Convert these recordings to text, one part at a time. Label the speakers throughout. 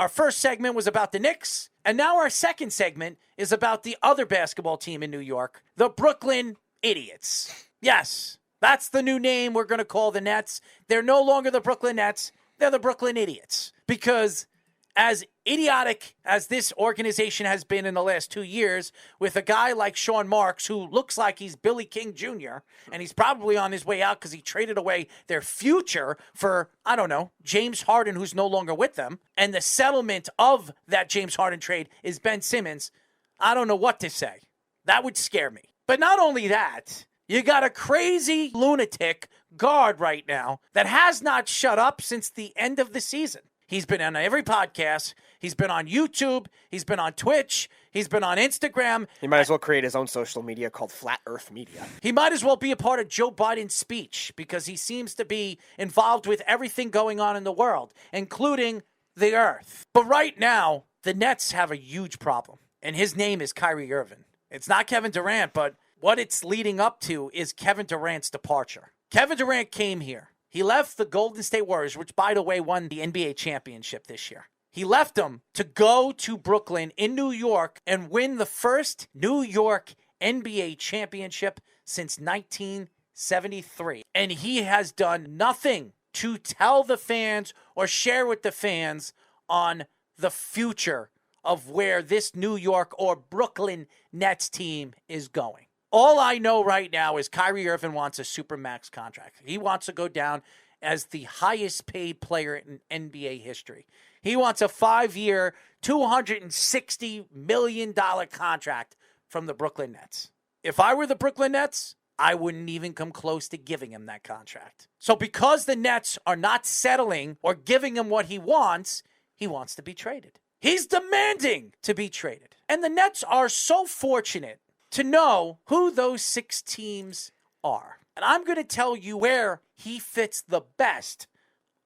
Speaker 1: Our first segment was about the Knicks, and now our second segment is about the other basketball team in New York, the Brooklyn Idiots. Yes, that's the new name we're going to call the Nets. They're no longer the Brooklyn Nets. They're the Brooklyn Idiots. Because as idiotic as this organization has been in the last 2 years, with a guy like Sean Marks, who looks like he's Billy King Jr., and he's probably on his way out because he traded away their future for, I don't know, James Harden, who's no longer with them, and the settlement of that James Harden trade is Ben Simmons, I don't know what to say. That would scare me. But not only that, you got a crazy lunatic guard right now that has not shut up since the end of the season. He's been on every podcast. He's been on YouTube. He's been on Twitch. He's been on Instagram.
Speaker 2: He might as well create his own social media called Flat Earth Media.
Speaker 1: He might as well be a part of Joe Biden's speech because he seems to be involved with everything going on in the world, including the Earth. But right now, the Nets have a huge problem, and his name is Kyrie Irving. It's not Kevin Durant, but what it's leading up to is Kevin Durant's departure. Kevin Durant came here. He left the Golden State Warriors, which, by the way, won the NBA championship this year. He left them to go to Brooklyn in New York and win the first New York NBA championship since 1973. And he has done nothing to tell the fans or share with the fans on the future of where this New York or Brooklyn Nets team is going. All I know right now is Kyrie Irving wants a supermax contract. He wants to go down as the highest paid player in NBA history. He wants a 5-year, $260 million contract from the Brooklyn Nets. If I were the Brooklyn Nets, I wouldn't even come close to giving him that contract. So because the Nets are not settling or giving him what he wants to be traded. He's demanding to be traded. And the Nets are so fortunate to know who those 6 teams are. And I'm going to tell you where he fits the best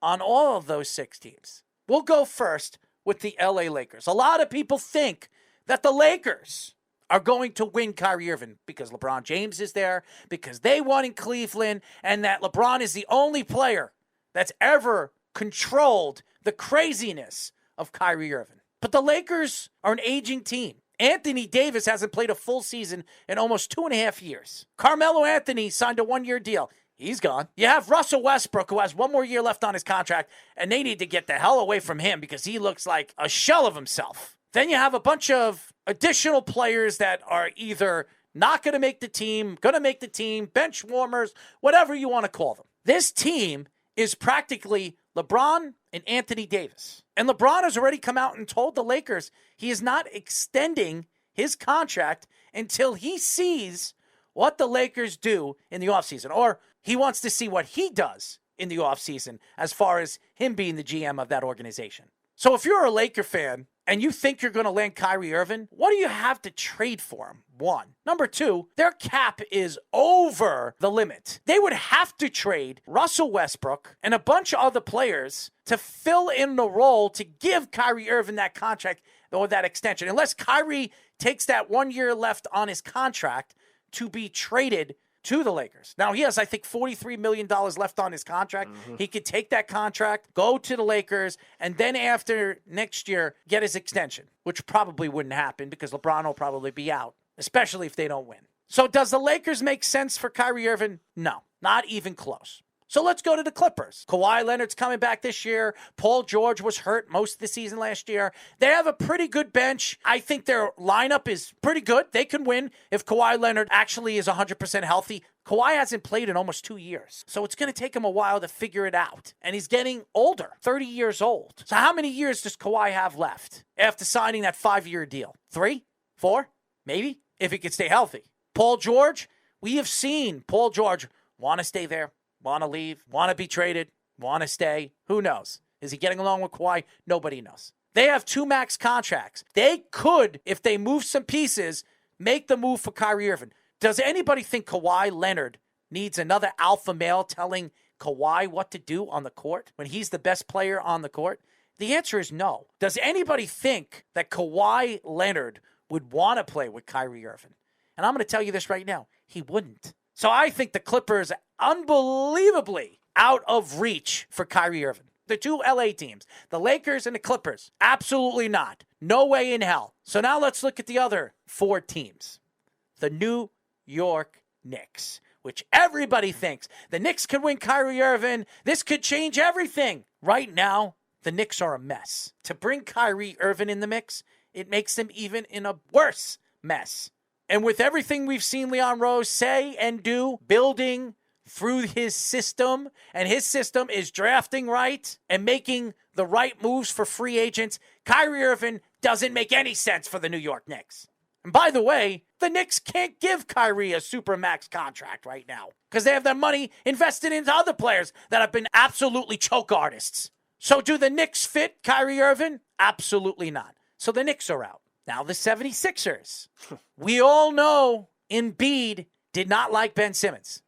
Speaker 1: on all of those 6 teams. We'll go first with the LA Lakers. A lot of people think that the Lakers are going to win Kyrie Irving because LeBron James is there, because they won in Cleveland, and that LeBron is the only player that's ever controlled the craziness of Kyrie Irving. But the Lakers are an aging team. Anthony Davis hasn't played a full season in almost 2.5 years. Carmelo Anthony signed a 1-year deal. He's gone. You have Russell Westbrook, who has 1 more year left on his contract, and they need to get the hell away from him because he looks like a shell of himself. Then you have a bunch of additional players that are either not going to make the team, going to make the team, bench warmers, whatever you want to call them. This team is practically LeBron and Anthony Davis. And LeBron has already come out and told the Lakers he is not extending his contract until he sees what the Lakers do in the offseason. Or he wants to see what he does in the offseason as far as him being the GM of that organization. So if you're a Laker fan and you think you're going to land Kyrie Irving, what do you have to trade for him? 1. Number 2, their cap is over the limit. They would have to trade Russell Westbrook and a bunch of other players to fill in the role to give Kyrie Irving that contract or that extension. Unless Kyrie takes that 1 year left on his contract to be traded to the Lakers. Now, he has, I think, $43 million left on his contract. He could take that contract, go to the Lakers, and then after next year, get his extension, which probably wouldn't happen because LeBron will probably be out, especially if they don't win. So does the Lakers make sense for Kyrie Irving? No, not even close. So let's go to the Clippers. Kawhi Leonard's coming back this year. Paul George was hurt most of the season last year. They have a pretty good bench. I think their lineup is pretty good. They can win if Kawhi Leonard actually is 100% healthy. Kawhi hasn't played in almost 2 years. So it's going to take him a while to figure it out. And he's getting older, 30 years old. So how many years does Kawhi have left after signing that 5-year deal? 3? 4? Maybe? If he could stay healthy. Paul George, we have seen Paul George want to stay there. Want to leave, want to be traded, want to stay. Who knows? Is he getting along with Kawhi? Nobody knows. They have 2 max contracts. They could, if they move some pieces, make the move for Kyrie Irving. Does anybody think Kawhi Leonard needs another alpha male telling Kawhi what to do on the court when he's the best player on the court? The answer is no. Does anybody think that Kawhi Leonard would want to play with Kyrie Irving? And I'm going to tell you this right now. He wouldn't. So I think the Clippers are unbelievably out of reach for Kyrie Irving. The two LA teams, the Lakers and the Clippers. Absolutely not. No way in hell. So now let's look at the other 4 teams. The New York Knicks, which everybody thinks the Knicks could win Kyrie Irving. This could change everything. Right now, the Knicks are a mess. To bring Kyrie Irving in the mix, it makes them even in a worse mess. And with everything we've seen Leon Rose say and do, building through his system, and his system is drafting right and making the right moves for free agents, Kyrie Irving doesn't make any sense for the New York Knicks. And by the way, the Knicks can't give Kyrie a supermax contract right now because they have their money invested into other players that have been absolutely choke artists. So do the Knicks fit Kyrie Irving? Absolutely not. So the Knicks are out. Now the 76ers. We all know Embiid did not like Ben Simmons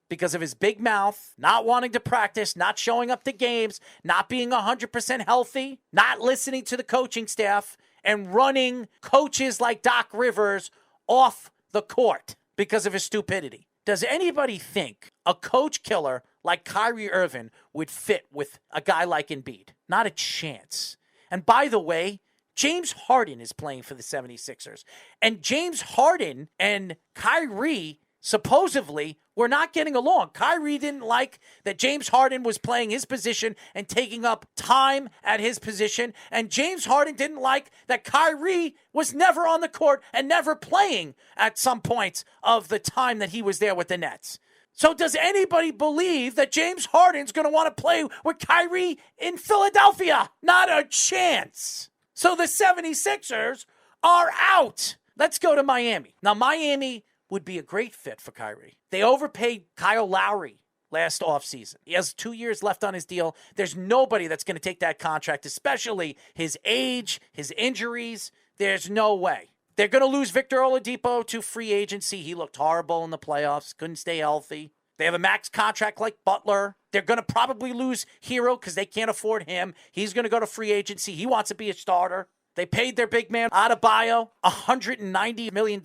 Speaker 1: because of his big mouth, not wanting to practice, not showing up to games, not being 100% healthy, not listening to the coaching staff, and running coaches like Doc Rivers off the court because of his stupidity. Does anybody think a coach killer like Kyrie Irving would fit with a guy like Embiid? Not a chance. And by the way, James Harden is playing for the 76ers. And James Harden and Kyrie supposedly were not getting along. Kyrie didn't like that James Harden was playing his position and taking up time at his position. And James Harden didn't like that Kyrie was never on the court and never playing at some points of the time that he was there with the Nets. So does anybody believe that James Harden's going to want to play with Kyrie in Philadelphia? Not a chance. So the 76ers are out. Let's go to Miami. Now, Miami would be a great fit for Kyrie. They overpaid Kyle Lowry last offseason. He has 2 years left on his deal. There's nobody that's going to take that contract, especially his age, his injuries. There's no way. They're going to lose Victor Oladipo to free agency. He looked horrible in the playoffs, couldn't stay healthy. They have a max contract like Butler. They're going to probably lose Hero because they can't afford him. He's going to go to free agency. He wants to be a starter. They paid their big man, Adebayo, $190 million.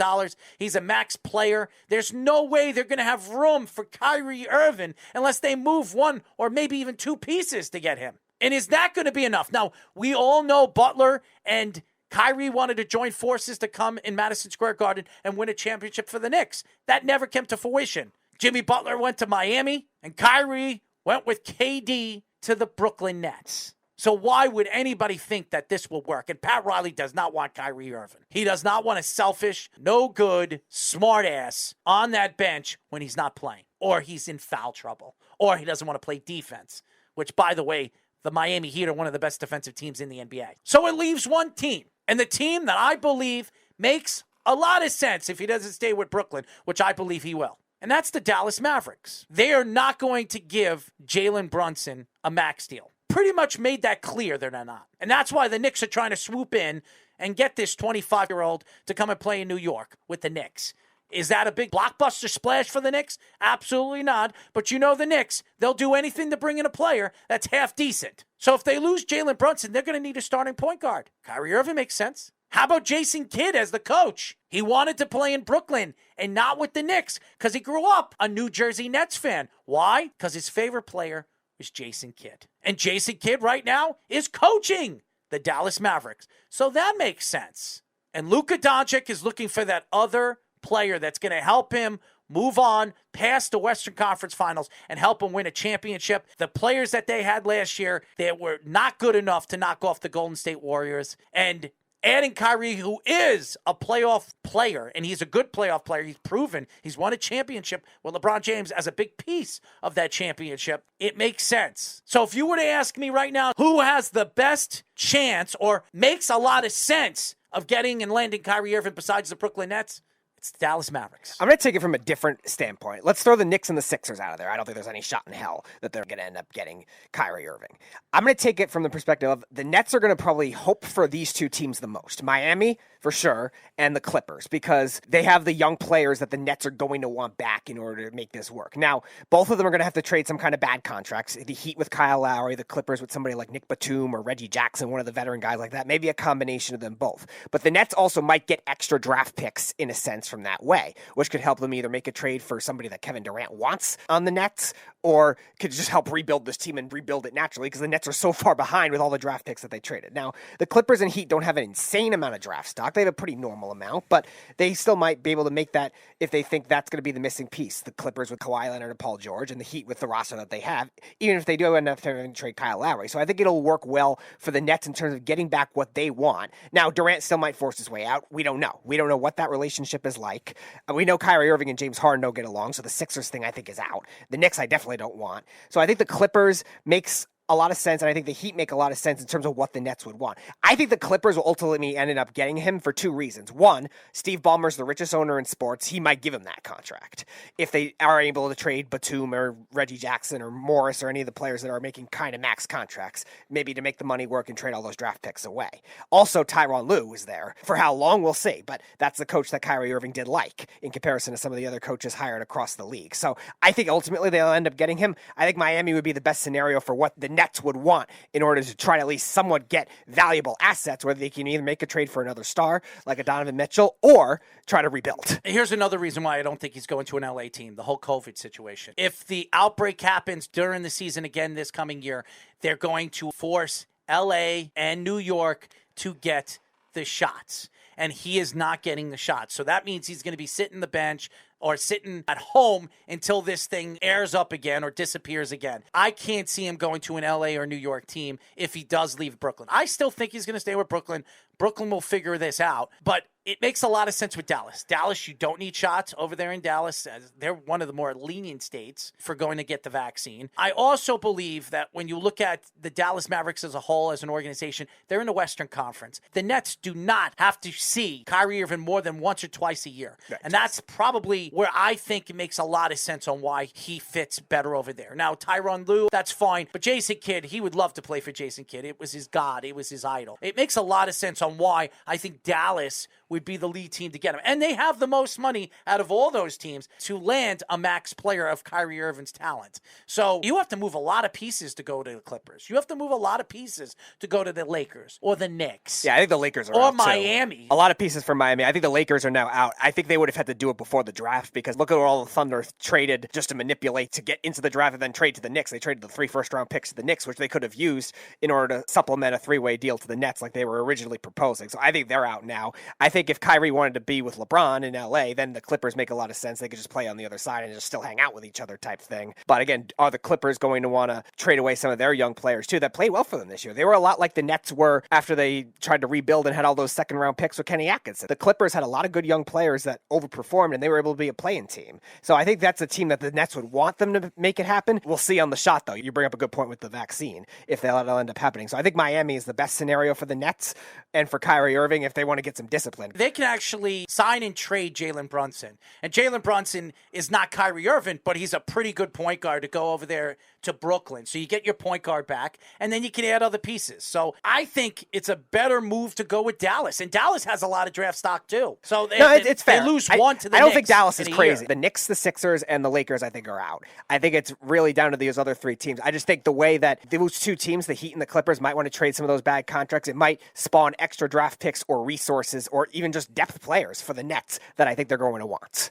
Speaker 1: He's a max player. There's no way they're going to have room for Kyrie Irving unless they move one or maybe even 2 pieces to get him. And is that going to be enough? Now, we all know Butler and Kyrie wanted to join forces to come in Madison Square Garden and win a championship for the Knicks. That never came to fruition. Jimmy Butler went to Miami, and Kyrie went with KD to the Brooklyn Nets. So why would anybody think that this will work? And Pat Riley does not want Kyrie Irving. He does not want a selfish, no good, smart ass on that bench when he's not playing, or he's in foul trouble, or he doesn't want to play defense, which, by the way, the Miami Heat are one of the best defensive teams in the NBA. So it leaves one team, and the team that I believe makes a lot of sense if he doesn't stay with Brooklyn, which I believe he will. And that's the Dallas Mavericks. They are not going to give Jalen Brunson a max deal. Pretty much made that clear they're not. And that's why the Knicks are trying to swoop in and get this 25-year-old to come and play in New York with the Knicks. Is that a big blockbuster splash for the Knicks? Absolutely not. But you know the Knicks, they'll do anything to bring in a player that's half decent. So if they lose Jalen Brunson, they're going to need a starting point guard. Kyrie Irving makes sense. How about Jason Kidd as the coach? He wanted to play in Brooklyn and not with the Knicks because he grew up a New Jersey Nets fan. Why? Because his favorite player was Jason Kidd. And Jason Kidd right now is coaching the Dallas Mavericks. So that makes sense. And Luka Doncic is looking for that other player that's going to help him move on past the Western Conference Finals and help him win a championship. The players that they had last year, they were not good enough to knock off the Golden State Warriors. And adding Kyrie, who is a playoff player, and he's a good playoff player. He's proven he's won a championship with LeBron James as a big piece of that championship. It makes sense. So if you were to ask me right now, who has the best chance or makes a lot of sense of getting and landing Kyrie Irving besides the Brooklyn Nets, it's the Dallas Mavericks.
Speaker 2: I'm going to take it from a different standpoint. Let's throw the Knicks and the Sixers out of there. I don't think there's any shot in hell that they're going to end up getting Kyrie Irving. I'm going to take it from the perspective of the Nets are going to probably hope for these two teams the most. Miami, for sure, and the Clippers, because they have the young players that the Nets are going to want back in order to make this work. Now, both of them are going to have to trade some kind of bad contracts. The Heat with Kyle Lowry, the Clippers with somebody like Nick Batum or Reggie Jackson, one of the veteran guys like that. Maybe a combination of them both. But the Nets also might get extra draft picks, in a sense, from that way, which could help them either make a trade for somebody that Kevin Durant wants on the Nets, or could just help rebuild this team and rebuild it naturally because the Nets are so far behind with all the draft picks that they traded. Now, the Clippers and Heat don't have an insane amount of draft stock. They have a pretty normal amount, but they still might be able to make that if they think that's going to be the missing piece. The Clippers with Kawhi Leonard and Paul George, and the Heat with the roster that they have, even if they do end up having to trade Kyle Lowry. So I think it'll work well for the Nets in terms of getting back what they want. Now, Durant still might force his way out. We don't know. We don't know what that relationship is like. We know Kyrie Irving and James Harden don't get along, so the Sixers thing I think is out. The Knicks I definitely don't want. So I think the Clippers makes a lot of sense, and I think the Heat make a lot of sense in terms of what the Nets would want. I think the Clippers will ultimately end up getting him for two reasons. One, Steve Ballmer's the richest owner in sports. He might give him that contract. If they are able to trade Batum or Reggie Jackson or Morris or any of the players that are making kind of max contracts, maybe to make the money work and trade all those draft picks away. Also, Tyronn Lue is there. For how long, we'll see, but that's the coach that Kyrie Irving did like in comparison to some of the other coaches hired across the league. So I think ultimately they'll end up getting him. I think Miami would be the best scenario for what the Nets would want in order to try to at least somewhat get valuable assets where they can either make a trade for another star like a Donovan Mitchell or try to rebuild.
Speaker 1: Here's another reason why I don't think he's going to an LA team, the whole COVID situation. If the outbreak happens during the season again this coming year, they're going to force LA and New York to get the shots. And he is not getting the shots. So that means he's going to be sitting the bench or sitting at home until this thing airs up again or disappears again. I can't see him going to an LA or New York team if he does leave Brooklyn. I still think he's going to stay with Brooklyn. Brooklyn will figure this out. But it makes a lot of sense with Dallas. Dallas, you don't need shots over there in Dallas. They're one of the more lenient states for going to get the vaccine. I also believe that when you look at the Dallas Mavericks as a whole, as an organization, they're in the Western Conference. The Nets do not have to see Kyrie Irving more than once or twice a year. Right. And that's probably where I think it makes a lot of sense on why he fits better over there. Now, Tyronn Lue, that's fine. But Jason Kidd, he would love to play for Jason Kidd. It was his god. It was his idol. It makes a lot of sense on why I think Dallas would be the lead team to get him. And they have the most money out of all those teams to land a max player of Kyrie Irving's talent. So you have to move a lot of pieces to go to the Clippers. You have to move a lot of pieces to go to the Lakers or the Knicks.
Speaker 2: Yeah, I think the Lakers are
Speaker 1: or
Speaker 2: out
Speaker 1: Miami.
Speaker 2: Too. A lot of pieces for Miami. I think the Lakers are now out. I think they would have had to do it before the draft because look at all the Thunder traded just to manipulate to get into the draft and then trade to the Knicks. They traded the 3 first-round picks to the Knicks, which they could have used in order to supplement a 3-way deal to the Nets like they were originally proposing. So I think they're out now. I think if Kyrie wanted to be with LeBron in LA, then the Clippers make a lot of sense. They could just play on the other side and just still hang out with each other type thing. But again, are the Clippers going to want to trade away some of their young players too that played well for them this year? They were a lot like the Nets were after they tried to rebuild and had all those second-round picks with Kenny Atkinson. The Clippers had a lot of good young players that overperformed and they were able to be a playing team. So I think that's a team that the Nets would want them to make it happen. We'll see on the shot though. You bring up a good point with the vaccine if that'll end up happening. So I think Miami is the best scenario for the Nets and for Kyrie Irving if they want to get some discipline.
Speaker 1: They can actually sign and trade Jalen Brunson. And Jalen Brunson is not Kyrie Irving, but he's a pretty good point guard to go over there to Brooklyn. So you get your point guard back, and then you can add other pieces. So I think it's a better move to go with Dallas. And Dallas has a lot of draft stock, too. So
Speaker 2: it's fair.
Speaker 1: They lose one to the Knicks.
Speaker 2: I don't think Dallas is crazy.
Speaker 1: Year.
Speaker 2: The Knicks, the Sixers, and the Lakers, I think, are out. I think it's really down to those other 3 teams. I just think the way that those 2 teams, the Heat and the Clippers, might want to trade some of those bad contracts, it might spawn extra draft picks or resources or even just depth players for the Nets that I think they're going to want.